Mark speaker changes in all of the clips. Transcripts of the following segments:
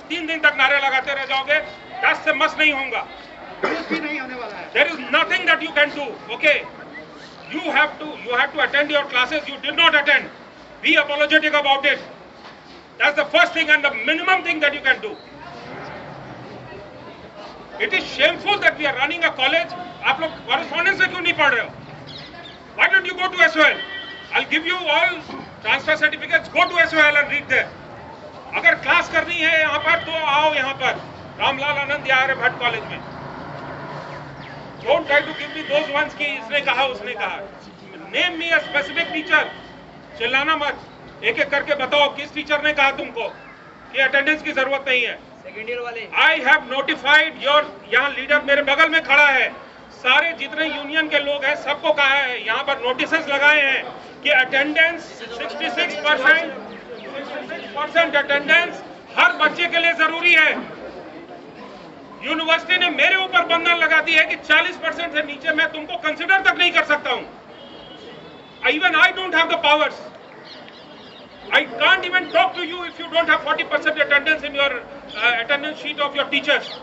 Speaker 1: तीन दिन तक नारे लगाते रह जाओगे, 10 से मस नहीं होगा। There is nothing that you can do. Okay, you have to attend your classes. You did not attend. Be apologetic about it. That's the first thing and the minimum thing that you can do. It is shameful that we are running a college. आप लोग correspondence में क्यों नहीं पढ़ रहे हो? Why don't you go to SOL? I'll give you all transfer certificates. Go to SOL and read there. अगर class करनी है यहाँ पर तो आओ यहाँ पर रामलाल आनंद आर्य भट्ट कॉलेज में। Don't try to give me those ones कि इसने कहा उसने कहा। Name me a specific teacher. चिल्लाना मत, एक एक करके बताओ किस टीचर ने कहा तुमको कि अटेंडेंस की जरूरत नहीं है।
Speaker 2: सेकेंड ईयर वाले
Speaker 1: I have notified your, यहाँ लीडर मेरे बगल में खड़ा है, सारे जितने यूनियन के लोग हैं सबको कहा है, यहाँ पर नोटिसेस लगाए हैं कि अटेंडेंस 66% अटेंडेंस हर बच्चे के लिए जरूरी है। यूनिवर्सिटी ने मेरे ऊपर बंधन लगा दी है कि 40% से नीचे मैं तुमको कंसिडर तक नहीं कर सकता हूं। Even I don't have the powers. I can't even talk to you if you don't have 40% attendance in your attendance sheet of your teachers.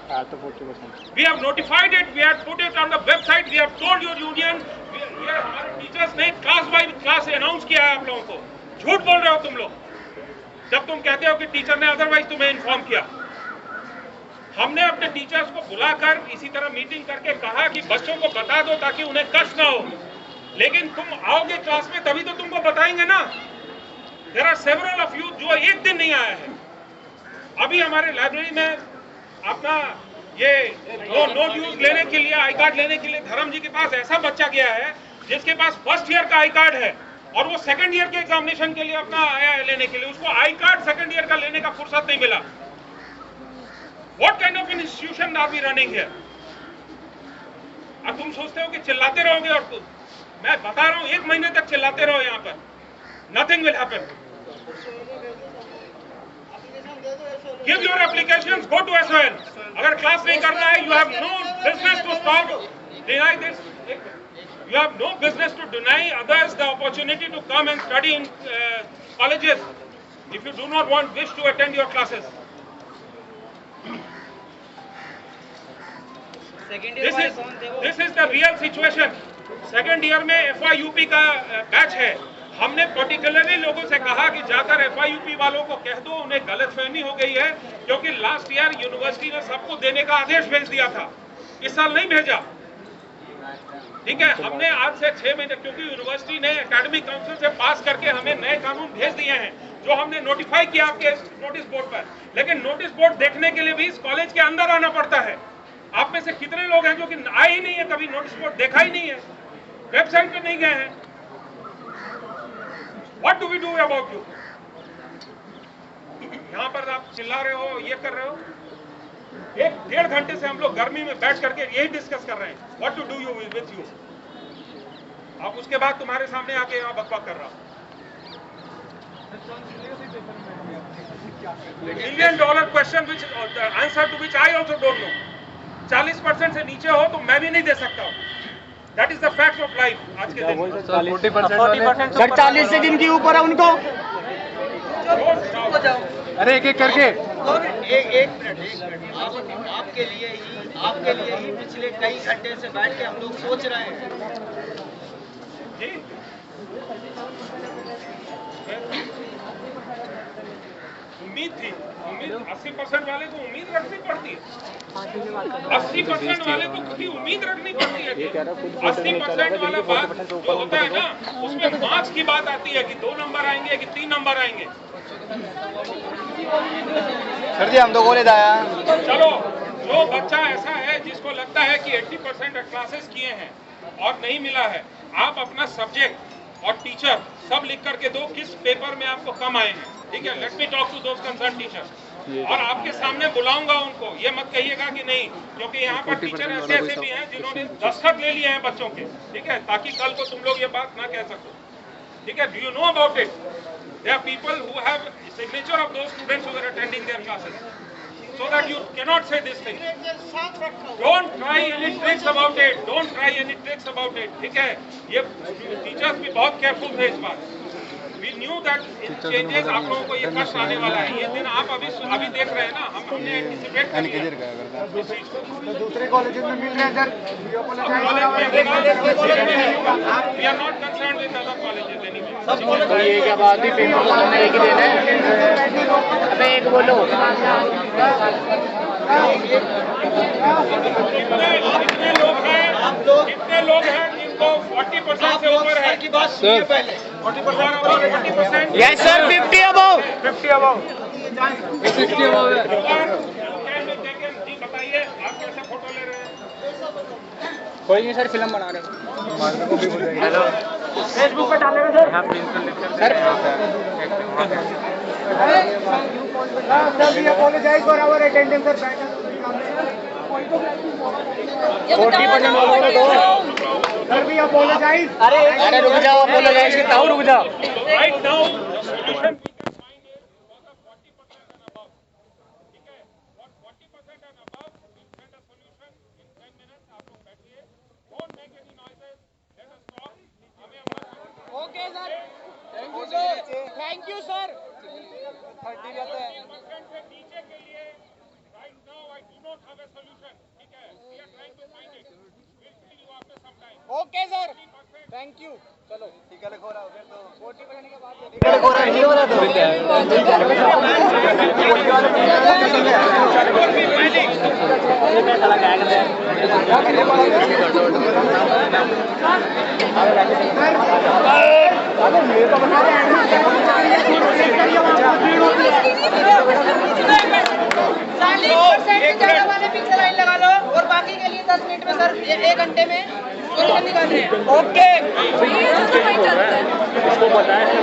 Speaker 1: We have notified it. We have put it on the website. We have told your union. हमारे teachers ने class bye class announce किया है आप लोगों को। झूठ बोल रहे हो तुम लोग जब तुम कहते हो कि टीचर ने अदरवाइज तुम्हें इन्फॉर्म किया। हमने अपने टीचर्स को बुलाकर इसी तरह मीटिंग करके कहा कि बच्चों को बता दो ताकि उन्हें कष्ट ना हो, लेकिन तुम आओगे क्लास में तभी तो तुमको बताएंगे ना। There are several of you जो एक दिन नहीं आया है। अभी हमारे लाइब्रेरी में अपना ये नोट यूज लेने के लिए, आई कार्ड लेने के लिए धर्म जी के पास ऐसा बच्चा गया है जिसके पास फर्स्ट ईयर का आई कार्ड है और वो सेकंड ईयर के एग्जामिनेशन के लिए अपना आया है लेने के लिए, उसको आई कार्ड सेकंड ईयर का लेने का फुर्सत नहीं मिला। What kind of an institution are we running here? अब तुम सोचते हो कि चिल्लाते रहोगे और मैं बता रहा हूं 1 महीने तक चिल्लाते रहो यहाँ पर, nothing will happen. Give your applications, go to SOL. अगर क्लास नहीं करना है, you have no business to stop, deny this. You have no business to deny others the opportunity to come and study in colleges if you do not wish to attend your classes. This is the real situation. Second year में FYUP का batch है। हमने particularly लोगों से कहा कि जाकर FYUP वालों को कह दो, उन्हें गलतफहमी हो गई है क्योंकि लास्ट ईयर यूनिवर्सिटी ने सबको देने का आदेश भेज दिया था, इस साल नहीं भेजा। ठीक है, हमने आज से 6 महीने, क्योंकि यूनिवर्सिटी ने एकेडमिक काउंसिल से पास करके हमें नए कानून भेज दिए हैं जो हमने नोटिफाई किया आपके नोटिस बोर्ड पर, लेकिन नोटिस बोर्ड देखने के लिए भी इस कॉलेज के अंदर आना पड़ता है। आप में से कितने लोग हैं जो कि आए ही नहीं है, कभी नोटिस बोर्ड देखा ही नहीं है, वेबसाइट पे नहीं गए हैं? What do we do about you? यहाँ पर आप चिल्ला रहे हो, ये कर रहे हो। 1-1.5 घंटे से हम लोग गर्मी में बैठ करके यही डिस्कस कर रहे हैं, What to do you with you? अब उसके बाद तुम्हारे सामने आके यहाँ बकवास कर रहा हूँ। $1 million question which the answer to which I also don't know. 40% से नीचे हो तो मैं भी नहीं दे सकता हूँ। That is the fact of life. आज के दिन
Speaker 3: 40% सर 40 से जिनकी ऊपर है उनको अरे एक एक करके
Speaker 2: एक मिनट आपके लिए ही पिछले कई घंटे से बैठ के हम लोग सोच रहे हैं।
Speaker 1: जी उम्मीद 80% वाले को उम्मीद रखनी पड़ती है। 80% वाले को खुद ही उम्मीद रखनी पड़ती है। 80% वाला बात जो होता है ना, उसमें मार्क्स की बात आती है कि 2 नंबर आएंगे कि 3 नंबर आएंगे।
Speaker 3: सर जी हम तो बोले था
Speaker 1: चलो, जो बच्चा ऐसा है जिसको लगता है कि 80% क्लासेस किए हैं और नहीं मिला है, आप अपना सब्जेक्ट और टीचर सब लिख करके दो किस पेपर में आपको कम आए हैं। ठीक है, let me talk to those concern teacher और आपके सामने बुलाऊंगा उनको। ये मत कहिएगा कि नहीं, क्योंकि यहाँ पर टीचर ऐसे ऐसे भी हैं जिन्होंने दस्तखत ले लिए हैं बच्चों के, ठीक है, ताकि कल को तुम लोग ये बात ना कह सको, ठीक है। Do you know about it? There are people who have signature of those students who are attending their classes, so that you cannot say this thing. Don't try any tricks about it. Don't try any tricks about it. ठीक है, ये teachers भी बहुत careful थे इस बार। We knew that changes आप लोगों को ये कष्ट आने वाला है। ये दिन आप अभी देख रहे हैं ना, हमने एंटिसिपेट कर लिया।
Speaker 3: दूसरे कॉलेजेस में मिल रहे हैं sir.
Speaker 1: We are not concerned with other colleges anyway.
Speaker 3: तो ये क्या बात है, पेपर तो हमने एक ही देना है। अबे एक बोलो।
Speaker 1: कितने लोग हैं जिनको 40% से ऊपर है
Speaker 2: की बात सुनिए पहले।
Speaker 1: 40%?
Speaker 3: Yes sir, 50 above.
Speaker 1: 50 अबव है। जी बताइए, आप कैसे फोटो ले रहे हैं?
Speaker 3: कोई नहीं सर, फिल्म बना रहे हैं। हेलो, फेसबुक पे डालेंगे सर। हाँ, sir we apologize for our attendance sir. 40% वालों को दो सर, we apologize। अरे रुक जाओ, apologize करता हूँ, रुक जाओ।
Speaker 1: Right now the solution we can find is for the 40% and above, ठीक है, for 40% and above we find a solution in 10 minutes। आप लोग बैठिए, don't make any noises, let us talk। हमें अपना
Speaker 3: okay sir, thank you sir, thank you sir.
Speaker 1: 40% से नीचे के लिए right now I do not have a solution, ठीक है, we are trying to find it, we'll tell you after some time।
Speaker 3: Okay sir, thank you. चलो ठीक है, लिखो रहा फिर तो 40% के बाद
Speaker 4: ज़्यादा वाले पीछे लाइन लगा लो और बाकी के लिए 10 मिनट में सर, 1 घंटे में सोल्यूशन निकाल रहे हैं। ओके,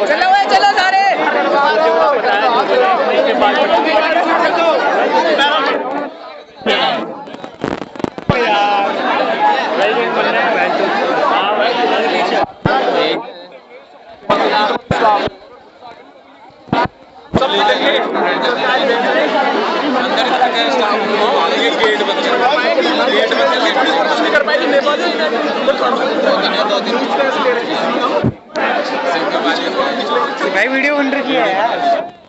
Speaker 4: चलो चलो सारे।
Speaker 3: भाई वीडियो बन रही है यार।